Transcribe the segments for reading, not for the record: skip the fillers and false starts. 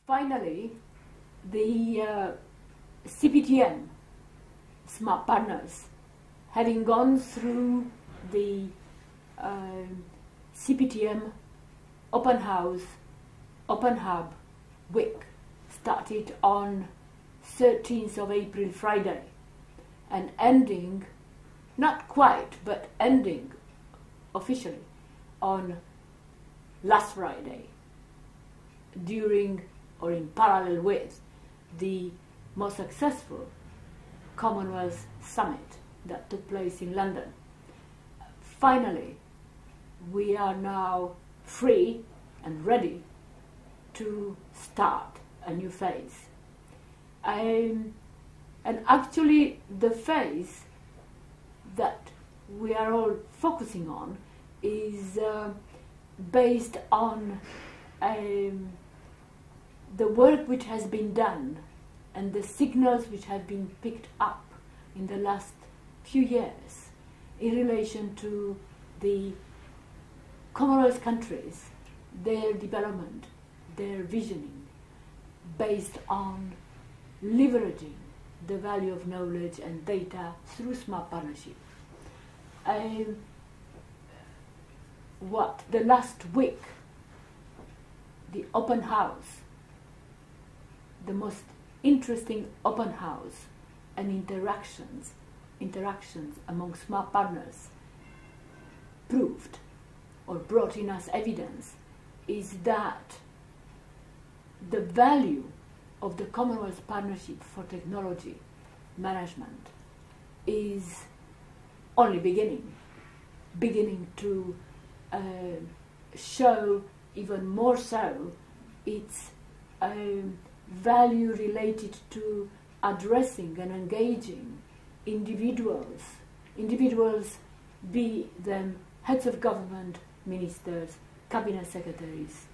Finally, the CPTM, Smart Partners, having gone through the CPTM Open House, Open Hub week, started on 13th of April, Friday, and ending, not quite, but ending officially on last Friday, during or in parallel with the most successful Commonwealth Summit that took place in London. Finally, we are now free and ready to start a new phase. And actually the phase that we are all focusing on is based on the work which has been done and the signals which have been picked up in the last few years in relation to the Commonwealth countries, their development, their visioning, based on leveraging the value of knowledge and data through smart partnership. What the last week, the open house, the most interesting open house and interactions among smart partners proved or brought in as evidence is that the value of the Commonwealth Partnership for Technology Management is only beginning to show even more so its value related to addressing and engaging individuals, be them heads of government, ministers, cabinet secretaries,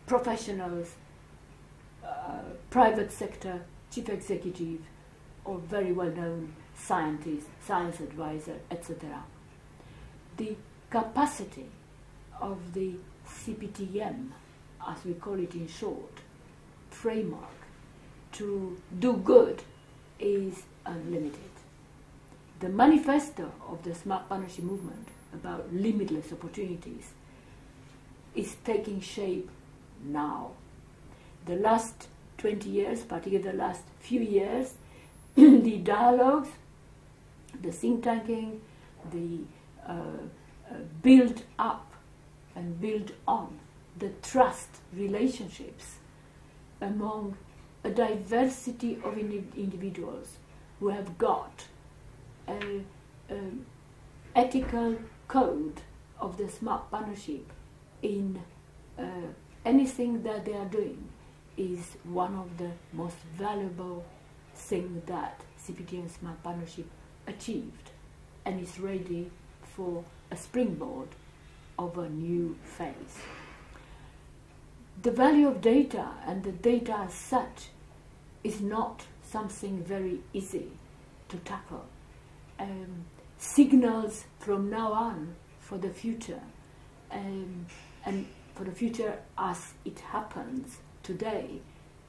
professionals, private sector, chief executive, or very well-known scientist, science advisor, etc. The capacity of the CPTM, as we call it in short, framework to do good is unlimited. The manifesto of the Smart Partnership Movement about limitless opportunities is taking shape now. The last 20 years, particularly the last few years, the dialogues, the think tanking, the build up and build on the trust relationships among a diversity of individuals who have got an ethical code of the smart partnership in anything that they are doing is one of the most valuable things that CPTM Smart Partnership achieved, and is ready for a springboard of a new phase. The value of data and the data as such is not something very easy to tackle. Signals from now on for the future, and for the future as it happens today,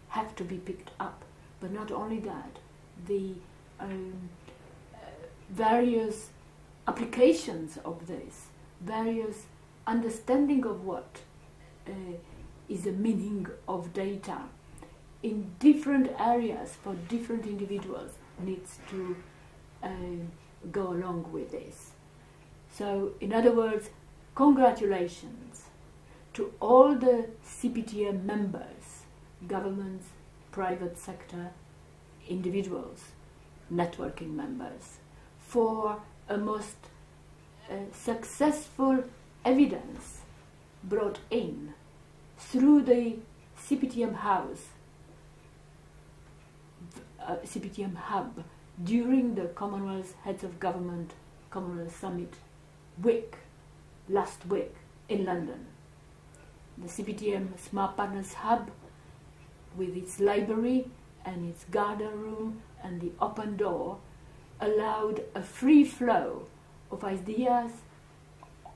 have to be picked up. But not only that, the various applications of this, various understanding of what is the meaning of data in different areas for different individuals needs to go along with this. So, in other words, congratulations to all the CPTM members, governments, private sector, individuals, networking members, for a most successful evidence brought in through the CPTM house, CPTM hub, during the Commonwealth Heads of Government Commonwealth Summit week, last week in London. The CPTM Smart Partners Hub, with its library and its garden room and the open door, allowed a free flow of ideas,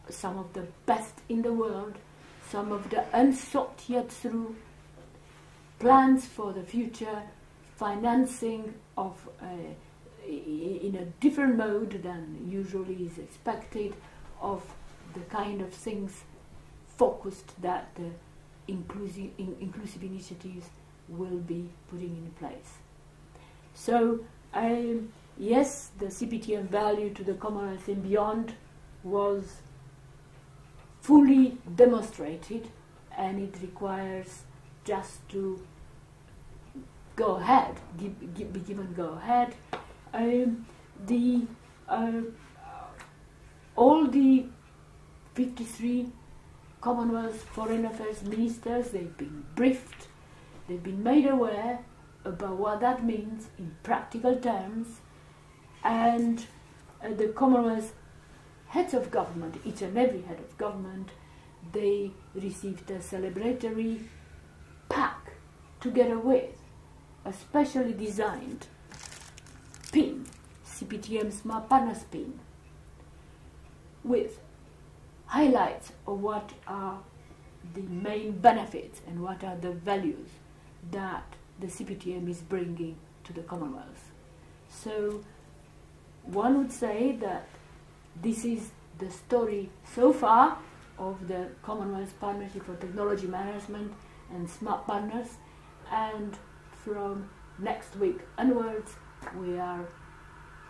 some of the best in the world, some of the unsought yet through, plans for the future, financing of in a different mode than usually is expected, of the kind of things focused that the inclusive initiatives will be putting in place. So yes, the CPTM value to the Commonwealth and beyond was fully demonstrated, and it requires just to go ahead, be given go ahead. All the 53 Commonwealth Foreign Affairs Ministers, they've been briefed, they've been made aware about what that means in practical terms, and the Commonwealth Heads of Government, each and every head of government, they received a celebratory pack together with a specially designed pin, CPTM Smart Partners pin, with highlights of what are the main benefits and what are the values that the CPTM is bringing to the Commonwealth. So one would say that this is the story so far of the Commonwealth Partnership for Technology Management and Smart Partners, and from next week onwards we are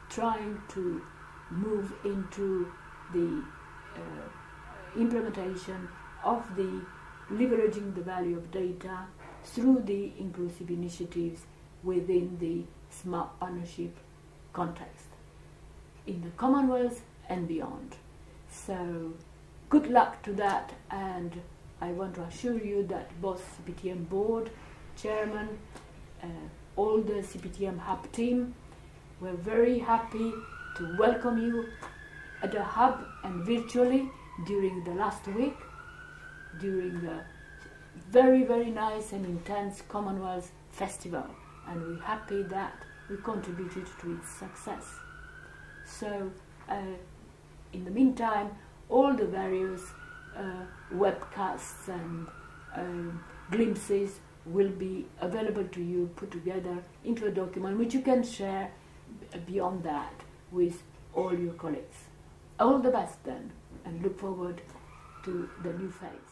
trying to move into the implementation of the leveraging the value of data through the inclusive initiatives within the Smart Partnership context in the Commonwealth and beyond. So good luck to that, and I want to assure you that both CPTM board, chairman, all the CPTM hub team were very happy to welcome you at the hub and virtually during the last week, during the very, very nice and intense Commonwealth Festival, and we're happy that we contributed to its success. So in the meantime, all the various webcasts and glimpses will be available to you, put together into a document which you can share beyond that with all your colleagues. All the best then, and look forward to the new phase.